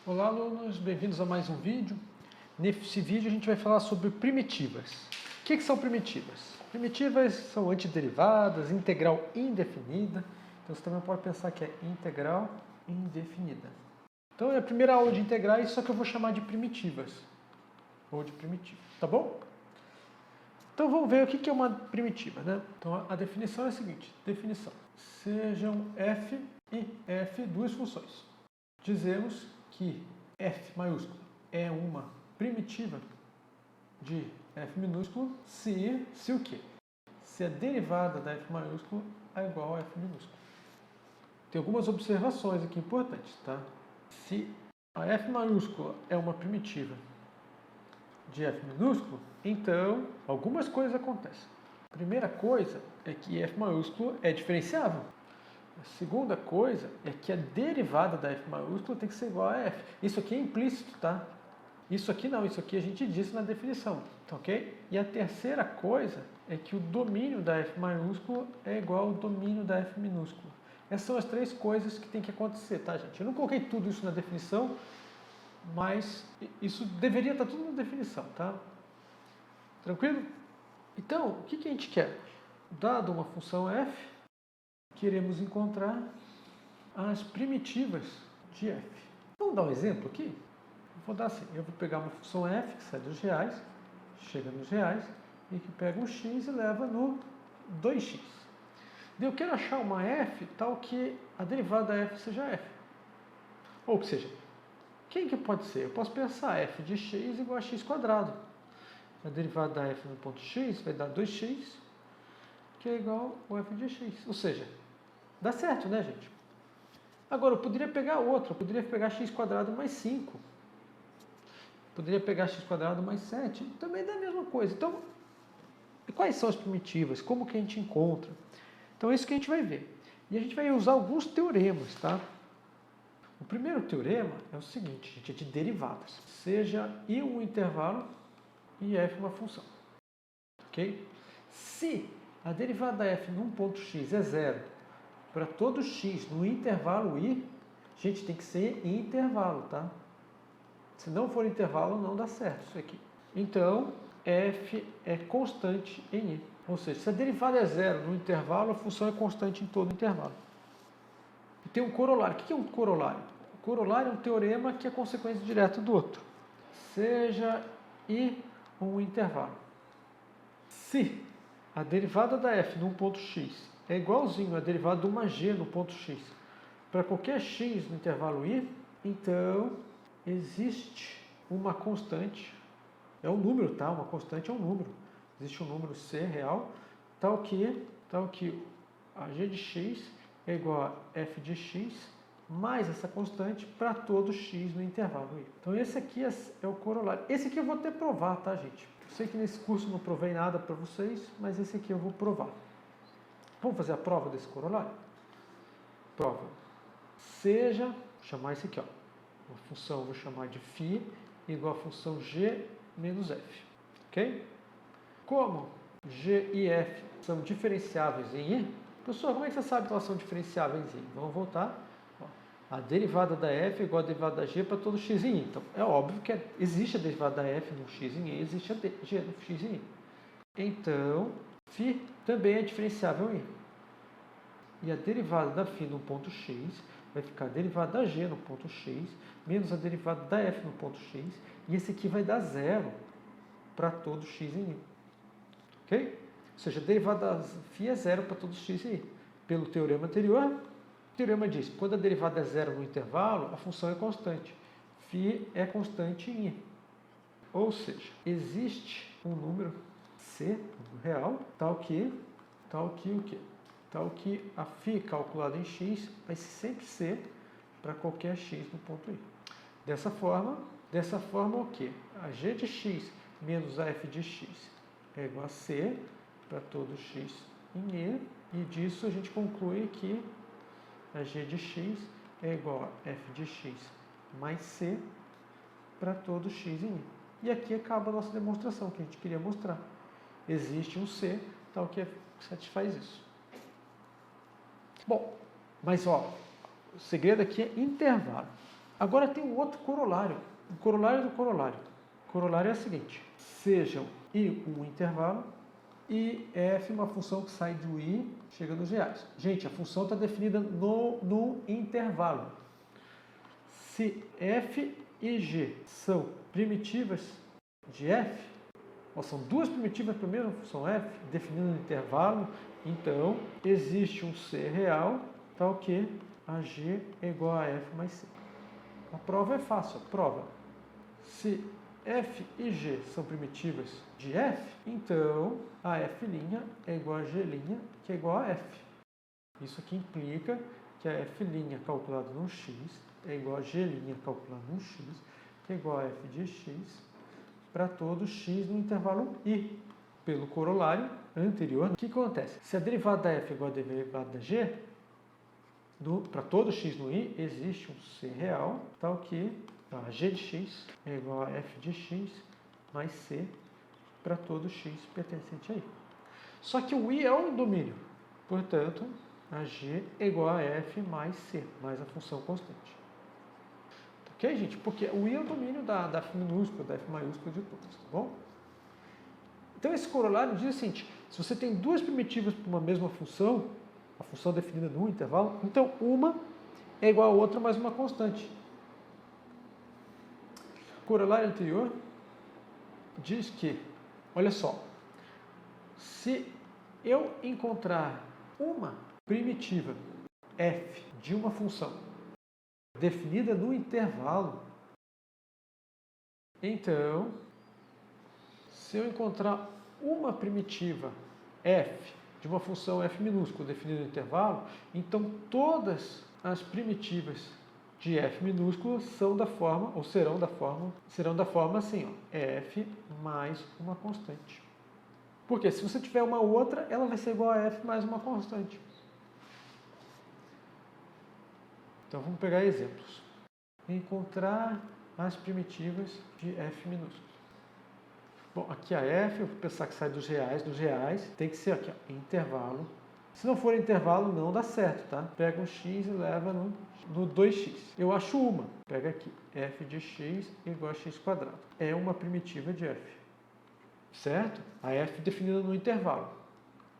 Olá, alunos, bem-vindos a mais um vídeo. Nesse vídeo a gente vai falar sobre primitivas. O que são primitivas? Primitivas são antiderivadas, integral indefinida. Então você também pode pensar que é integral indefinida. Então é a primeira aula de integrais, só que eu vou chamar de primitivas. Ou de primitiva, tá bom? Então vamos ver o que é uma primitiva, né? Então a definição é a seguinte, definição. Sejam f e f duas funções. Dizemos que f maiúsculo é uma primitiva de f minúsculo se o quê? Se a derivada da f maiúsculo é igual a f minúsculo. Tem algumas observações aqui importantes, tá? Se a f maiúscula é uma primitiva de f minúsculo, então algumas coisas acontecem. A primeira coisa é que f maiúsculo é diferenciável. A segunda coisa é que a derivada da f maiúscula tem que ser igual a f. Isso aqui é implícito, tá? Isso aqui não, isso aqui a gente disse na definição, tá ok? E a terceira coisa é que o domínio da f maiúscula é igual ao domínio da f minúscula. Essas são as três coisas que tem que acontecer, tá, gente? Eu não coloquei tudo isso na definição, mas isso deveria estar tudo na definição, tá? Tranquilo? Então, o que a gente quer? Dado uma função f, queremos encontrar as primitivas de f. Vamos dar um exemplo aqui? Vou dar assim, eu vou pegar uma função f que sai dos reais, chega nos reais, e que pega um x e leva no 2x. Eu quero achar uma f tal que a derivada da f seja f. Ou seja, quem que pode ser? Eu posso pensar f de x igual a x quadrado. A derivada da f no ponto x vai dar 2x, que é igual ao f de x. Ou seja, dá certo, né, gente? Agora, eu poderia pegar outra, eu poderia pegar x quadrado mais 5. Poderia pegar x quadrado mais 7, também dá a mesma coisa. Então, quais são as primitivas? Como que a gente encontra? Então, é isso que a gente vai ver. E a gente vai usar alguns teoremas, tá? O primeiro teorema é o seguinte, gente, é de derivadas. Seja I um intervalo e f uma função. Ok? Se a derivada da f num ponto x é zero, para todo x no intervalo I, gente, tem que ser em intervalo, tá? Se não for intervalo, não dá certo isso aqui. Então, f é constante em I. Ou seja, se a derivada é zero no intervalo, a função é constante em todo o intervalo. E tem um corolário. O que é um corolário? O corolário é um teorema que é consequência direta do outro. Seja I um intervalo. Se a derivada da f num ponto x é igualzinho à derivada de uma g no ponto x para qualquer x no intervalo I, então existe uma constante, é um número, tá? Uma constante é um número. Existe um número c real, tal que a g de x é igual a f de x mais essa constante para todo x no intervalo I. Então esse aqui é o corolário. Esse aqui eu vou até provar, tá, gente? Eu sei que nesse curso não provei nada para vocês, mas esse aqui eu vou provar. Vamos fazer a prova desse corolário? Prova. Seja, vou chamar esse aqui, ó. Uma função eu vou chamar de φ igual a função g menos f. Ok? Como g e f são diferenciáveis em I, professor, como é que você sabe que elas são diferenciáveis em I? Vamos voltar. A derivada da f é igual a derivada da g para todo x em I. Então, é óbvio que existe a derivada da f no x em I, existe a g no x em I. Então, φ também é diferenciável em I. E a derivada da φ no ponto x vai ficar a derivada da g no ponto x menos a derivada da f no ponto x. E esse aqui vai dar zero para todo x em I. Ok? Ou seja, a derivada da φ é zero para todo x em I. Pelo teorema anterior, o teorema diz que quando a derivada é zero no intervalo, a função é constante. Φ é constante em I. Ou seja, existe um número c, real, tal que o quê? Tal que a φ calculada em x vai sempre ser para qualquer x no ponto I. Dessa forma o quê? A g de x menos a f de x é igual a c para todo x em I. E disso a gente conclui que a g de x é igual a f de x mais c para todo x em I. E aqui acaba a nossa demonstração que a gente queria mostrar. Existe um c tal que satisfaz isso. Bom, mas ó, o segredo aqui é intervalo. Agora tem um outro corolário, o corolário do corolário. O corolário é o seguinte: sejam I um intervalo e F uma função que sai do I, chega nos reais. Gente, a função está definida no intervalo. Se F e G são primitivas de F, ou são duas primitivas para a mesma função F, definindo no intervalo, então existe um C real, tal que a G é igual a F mais C. A prova é fácil, a prova. Se F e G são primitivas de F, então a F' é igual a G', que é igual a F. Isso aqui implica que a F' calculada no x é igual a G' calculada no x, que é igual a F de x para todo x no intervalo I. Pelo corolário anterior, o que acontece? Se a derivada da F é igual a derivada da G, para todo x no I, existe um C real, tal que a G de x é igual a F de x mais C para todo x pertencente a I. Só que o I é um domínio, portanto, a G é igual a F mais C, mais a função constante. Ok, gente? Porque o I é o domínio da F minúscula, da F maiúscula de todas, tá bom? Então esse corolário diz o seguinte: se você tem duas primitivas para uma mesma função, a função definida no intervalo, então uma é igual a outra mais uma constante. O corolário anterior diz que, olha só, se eu encontrar uma primitiva f de uma função definida no intervalo, então, se eu encontrar uma primitiva f de uma função f minúscula definida no intervalo, então todas as primitivas de f minúscula são da forma, ou serão da forma assim, ó, f mais uma constante. Porque se você tiver uma outra, ela vai ser igual a f mais uma constante. Então vamos pegar exemplos. Encontrar as primitivas de f minúsculo. Bom, aqui a f, eu vou pensar que sai dos reais tem que ser aqui, ó, intervalo. Se não for intervalo, não dá certo, tá? Pega um x e leva no 2x. Eu acho uma. Pega aqui, f de x igual a x quadrado. É uma primitiva de f. Certo? A f definida no intervalo.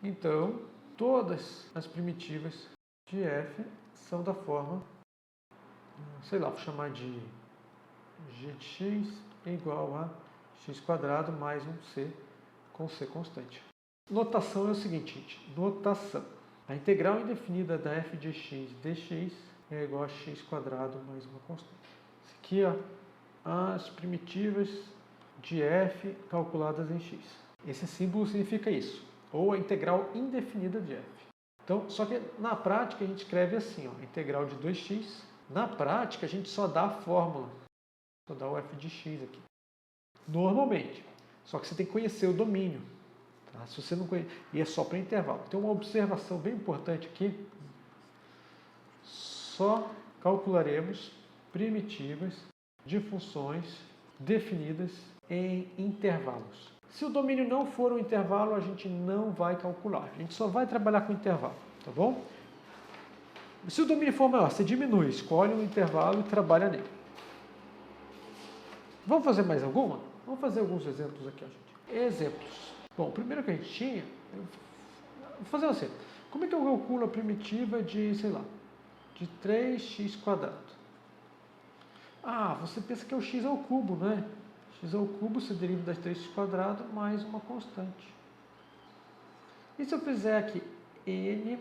Então, todas as primitivas de f são da forma, sei lá, vou chamar de g de x igual a x quadrado mais um c com c constante. Notação é o seguinte, gente. Notação. A integral indefinida da f de x dx é igual a x quadrado mais uma constante. Isso aqui, ó, as primitivas de f calculadas em x. Esse símbolo significa isso, ou a integral indefinida de f. Então, só que na prática a gente escreve assim, ó, integral de 2x. Na prática a gente só dá a fórmula, só dá o f de x aqui. Normalmente. Só que você tem que conhecer o domínio. Tá? Se você não conhece, e é só para intervalo. Tem uma observação bem importante aqui. Só calcularemos primitivas de funções definidas em intervalos. Se o domínio não for um intervalo, a gente não vai calcular. A gente só vai trabalhar com intervalo, tá bom? Se o domínio for maior, você diminui, escolhe um intervalo e trabalha nele. Vamos fazer mais alguma? Vamos fazer alguns exemplos aqui, ó, gente. Exemplos. Bom, o primeiro que a gente tinha, vou fazer assim. Como é que eu calculo a primitiva de, sei lá, de 3x quadrado? Ah, você pensa que é o x ao cubo, né? X ao cubo se deriva das 3x quadrado mais uma constante. E se eu fizer aqui n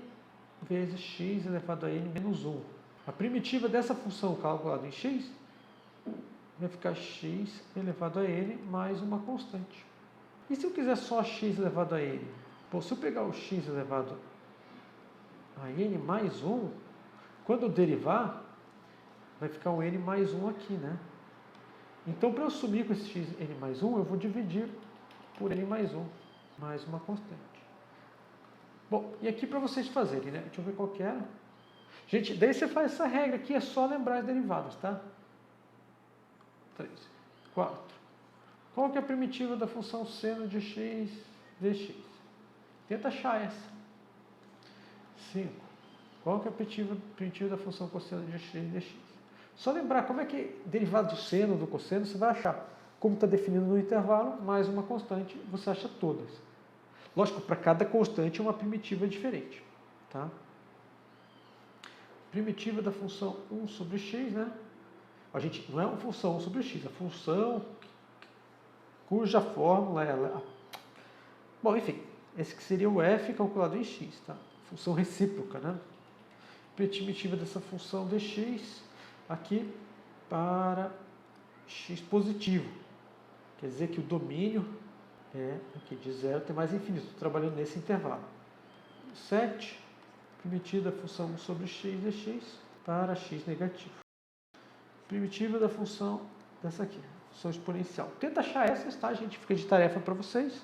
vezes x elevado a n menos 1? A primitiva dessa função calculada em x vai ficar x elevado a n mais uma constante. E se eu quiser só x elevado a n? Bom, se eu pegar o x elevado a n mais 1, quando eu derivar, vai ficar o n mais 1 aqui, né? Então, para eu sumir com esse x n mais 1, eu vou dividir por n mais 1, mais uma constante. Bom, e aqui para vocês fazerem, né? Deixa eu ver qual que era. Gente, daí você faz essa regra aqui, é só lembrar as derivadas, tá? 3, 4. Qual que é a primitiva da função seno de x dx? Tenta achar essa. 5. Qual que é a primitiva da função cosseno de x dx? Só lembrar como é que derivado do seno, do cosseno, você vai achar. Como está definido no intervalo, mais uma constante, você acha todas. Lógico, para cada constante é uma primitiva diferente. Tá? Primitiva da função 1 sobre x, né? A gente, não é uma função 1 sobre x, é a função cuja fórmula é... Bom, enfim, esse que seria o f calculado em x, tá? Função recíproca, né? Primitiva dessa função dx aqui para x positivo. Quer dizer que o domínio é aqui de 0 até mais infinito. Estou trabalhando nesse intervalo. 7, primitiva da função 1 sobre x dx para x negativo. Primitiva da função dessa aqui, função exponencial. Tenta achar essas, tá, gente? Fica de tarefa para vocês.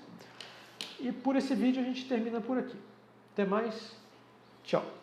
E por esse vídeo a gente termina por aqui. Até mais. Tchau.